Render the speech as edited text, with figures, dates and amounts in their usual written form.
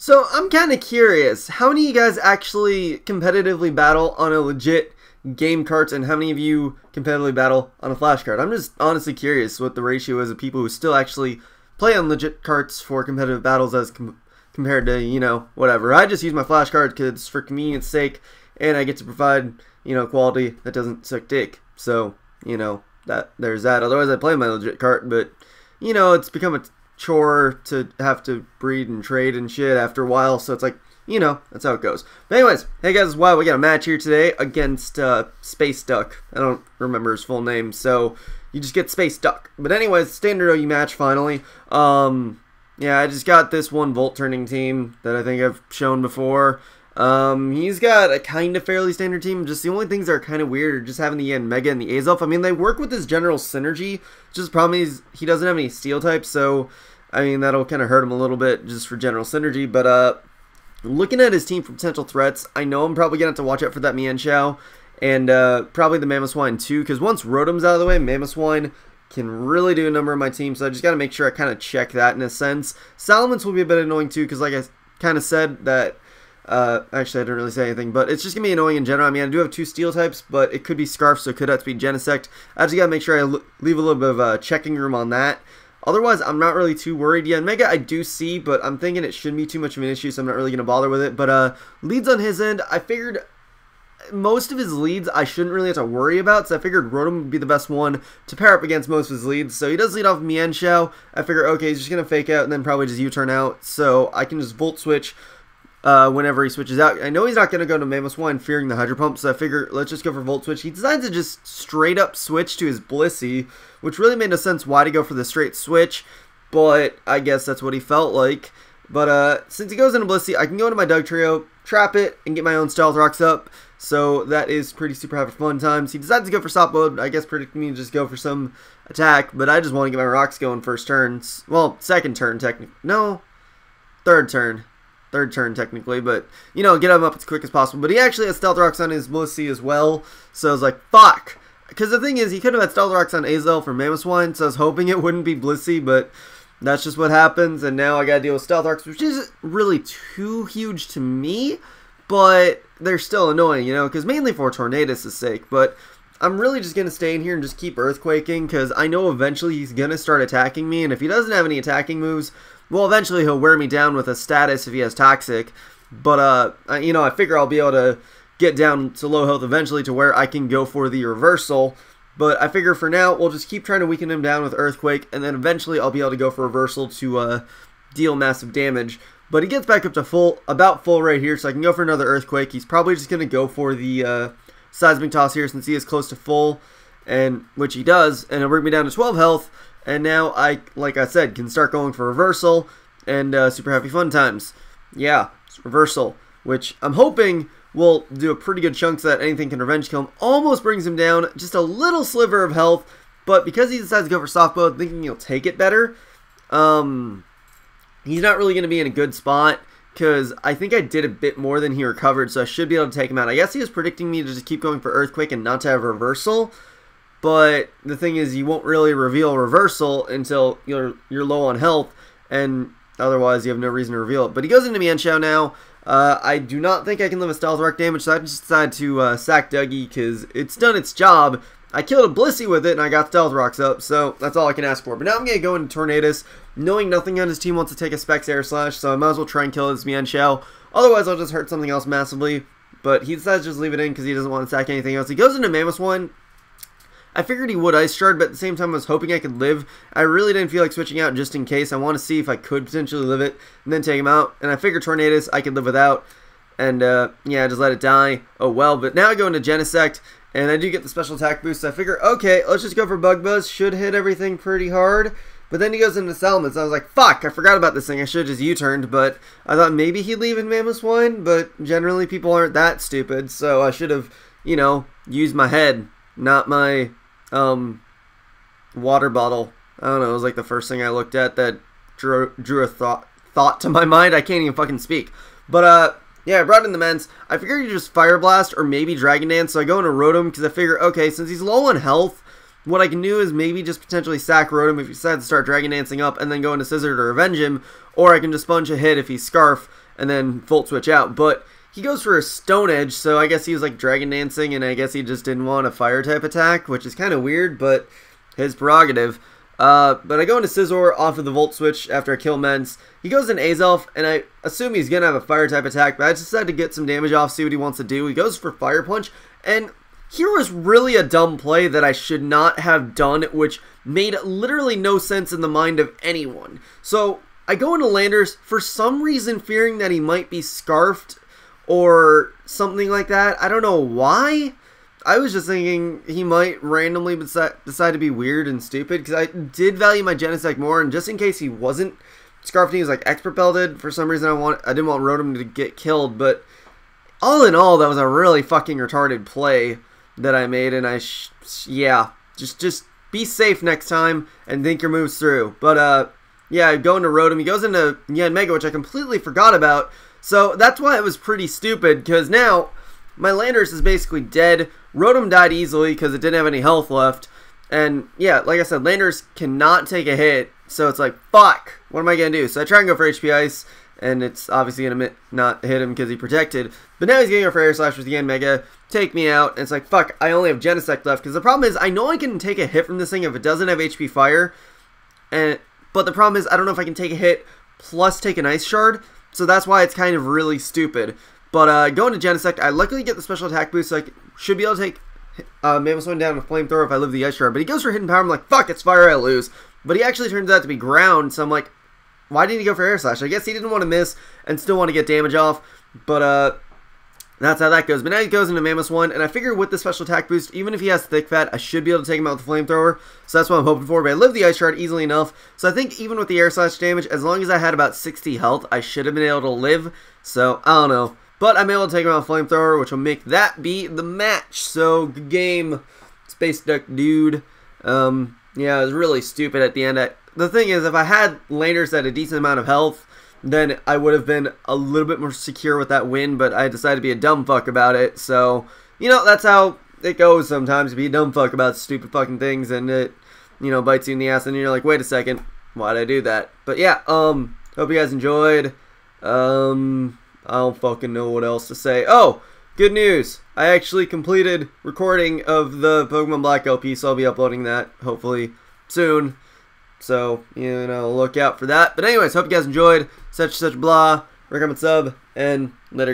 So I'm kind of curious, how many of you guys actually competitively battle on a legit game cart, and how many of you competitively battle on a flash cart? I'm just honestly curious what the ratio is of people who still actually play on legit carts for competitive battles as compared to, you know, whatever. I just use my flash card because for convenience sake, and I get to provide, you know, quality that doesn't suck dick. So, you know, there's that. Otherwise I play my legit cart, but, you know, it's become a chore to have to breed and trade and shit after a while, so it's like, you know, that's how it goes. But anyways, hey guys, wow, we got a match here today against spaceduck. I don't remember his full name, so you just get spaceduck. But anyways, standard OU match finally. Yeah, I just got this one volt turning team that I think I've shown before. He's got a kind of fairly standard team. Just the only things that are kind of weird are just having the Mega and the Azelf. I mean, they work with his general synergy. Just the problem is he doesn't have any steel types, so I mean that'll kind of hurt him a little bit just for general synergy. But looking at his team for potential threats, I know I'm probably gonna have to watch out for that Mienshao and probably the Mamoswine too, because once Rotom's out of the way, Mamoswine can really do a number of my team. So I just got to make sure I kind of check that in a sense. Salamence will be a bit annoying too, because like I kind of said that. Actually, I didn't really say anything, but it's just gonna be annoying in general. I mean, I do have two steel types, but it could be Scarf, so it could have to be Genesect. I just gotta make sure I leave a little bit of checking room on that. Otherwise, I'm not really too worried. Yeah, Mega I do see, but I'm thinking it shouldn't be too much of an issue, so I'm not really gonna bother with it. But leads on his end, I figured most of his leads I shouldn't really have to worry about, so I figured Rotom would be the best one to pair up against most of his leads. So he does lead off Mienshao. I figure, okay, he's just gonna fake out and then probably just U-turn out, so I can just Volt Switch whenever he switches out. I know he's not going to go to Mamoswine fearing the Hydro Pump, so I figure let's just go for Volt Switch. He decides to just straight up switch to his Blissey, which really made no sense why to go for the straight switch, but I guess that's what he felt like. But since he goes into Blissey, I can go into my Dugtrio, trap it, and get my own Stealth Rocks up, so that is pretty super having fun times. He decides to go for Stop Mode, I guess predicting me to just go for some attack, but I just want to get my rocks going first turn. Well, second turn technically. No, third turn technically, but you know, get him up as quick as possible. But he actually has Stealth Rocks on his Blissey as well, so I was like, fuck, because the thing is, he could have had Stealth Rocks on Azelf or Mamoswine, so I was hoping it wouldn't be Blissey, but that's just what happens, and now I gotta deal with Stealth Rocks, which isn't really too huge to me, but they're still annoying, you know, because mainly for Tornadus' sake. But I'm really just gonna stay in here and just keep Earthquaking, because I know eventually he's gonna start attacking me, and if he doesn't have any attacking moves, well, eventually he'll wear me down with a status if he has Toxic. But, you know, I figure I'll be able to get down to low health eventually to where I can go for the reversal. But I figure for now, we'll just keep trying to weaken him down with Earthquake, and then eventually I'll be able to go for reversal to deal massive damage. But he gets back up to about full right here, so I can go for another Earthquake. He's probably just going to go for the Seismic Toss here since he is close to full, and which he does, and it'll bring me down to 12 health. And now I, like I said, can start going for reversal and super happy fun times. Yeah, it's reversal, which I'm hoping will do a pretty good chunk so that anything can revenge kill him. Almost brings him down, just a little sliver of health, but because he decides to go for soft mode, thinking he'll take it better, he's not really going to be in a good spot, because I think I did a bit more than he recovered, so I should be able to take him out. I guess he was predicting me to just keep going for Earthquake and not to have reversal. But the thing is, you won't really reveal reversal until you're low on health, and otherwise you have no reason to reveal it. But he goes into Mienshao now. I do not think I can live a Stealth Rock damage, so I just decided to sack Dougie because it's done its job. I killed a Blissey with it, and I got Stealth Rocks up, so that's all I can ask for. But now I'm going to go into Tornadus, knowing nothing on his team wants to take a Specs Air Slash, so I might as well try and kill this Mienshao. Otherwise, I'll just hurt something else massively. But he decides to just leave it in because he doesn't want to sack anything else. He goes into Mamoswine. I figured he would Ice Shard, but at the same time I was hoping I could live. I really didn't feel like switching out just in case. I want to see if I could potentially live it and then take him out. And I figured Tornadus I could live without. And yeah, just let it die. Oh well, but now I go into Genesect, and I do get the special attack boost. So I figure, okay, let's just go for Bug Buzz. Should hit everything pretty hard. But then he goes into Salamence. I was like, fuck, I forgot about this thing. I should have just U-turned, but I thought maybe he'd leave in Mamoswine, but generally people aren't that stupid. So I should have, you know, used my head, not my water bottle. I don't know, it was like the first thing I looked at that drew a thought to my mind. I can't even fucking speak. But yeah, I brought in the Mence. I figured you just Fire Blast or maybe Dragon Dance, so I go into Rotom because I figure, okay, since he's low on health, what I can do is maybe just potentially sack Rotom if he decides to start Dragon Dancing up and then go into Scissor to revenge him, or I can just sponge a hit if he's Scarf and then Volt Switch out. But he goes for a Stone Edge, so I guess he was like Dragon Dancing, and I guess he just didn't want a Fire type attack, which is kind of weird, but his prerogative. But I go into Scizor off of the Volt Switch after I kill Mence. He goes in Azelf, and I assume he's going to have a Fire type attack, but I just decided to get some damage off, see what he wants to do. He goes for Fire Punch, and here was really a dumb play that I should not have done, which made literally no sense in the mind of anyone. So I go into Landers, for some reason fearing that he might be Scarfed or something like that. I don't know why. I was just thinking he might randomly decide to be weird and stupid, because I did value my Genesect more, and just in case he wasn't Scarfed, he was like Expert Belted. For some reason I didn't want Rotom to get killed, but all in all, that was a really fucking retarded play that I made, and yeah, just be safe next time and think your moves through. But yeah, going to Rotom, he goes into Yanmega, which I completely forgot about, so that's why it was pretty stupid, because now my Landers is basically dead. Rotom died easily because it didn't have any health left, and yeah, like I said, Landers cannot take a hit, so it's like, fuck, what am I gonna do? So I try and go for HP Ice, and it's obviously going to not hit him because he protected. But now he's going to go for Air Slash with the Yanmega, take me out, and it's like, fuck, I only have Genesect left. Because the problem is, I know I can take a hit from this thing if it doesn't have HP Fire. But the problem is, I don't know if I can take a hit plus take an Ice Shard. So that's why it's kind of really stupid. But going to Genesect, I luckily get the special attack boost, so I should be able to take Mamoswine down with Flamethrower if I live the Ice Shard. But he goes for Hidden Power, I'm like, fuck, it's Fire, I lose. But he actually turns out to be Ground, so I'm like, why didn't he go for Air Slash? I guess he didn't want to miss and still want to get damage off, but that's how that goes. But now he goes into Mamoswine, and I figure with the special attack boost, even if he has Thick Fat, I should be able to take him out with the Flamethrower, so that's what I'm hoping for. But I live the Ice Shard easily enough, so I think even with the Air Slash damage, as long as I had about 60 health, I should have been able to live, so I don't know. But I'm able to take him out with Flamethrower, which will make that be the match. So, good game, spaceduck dude. Yeah, it was really stupid at the end. The thing is, if I had Landers at a decent amount of health, then I would have been a little bit more secure with that win, but I decided to be a dumb fuck about it. So, you know, that's how it goes sometimes, to be a dumb fuck about stupid fucking things, and it, you know, bites you in the ass, and you're like, wait a second, why'd I do that? But yeah, hope you guys enjoyed. I don't fucking know what else to say. Oh, good news. I actually completed recording of the Pokemon Black LP, so I'll be uploading that, hopefully, soon. So, you know, look out for that. But anyways, hope you guys enjoyed. Such blah. Recommend sub, and later.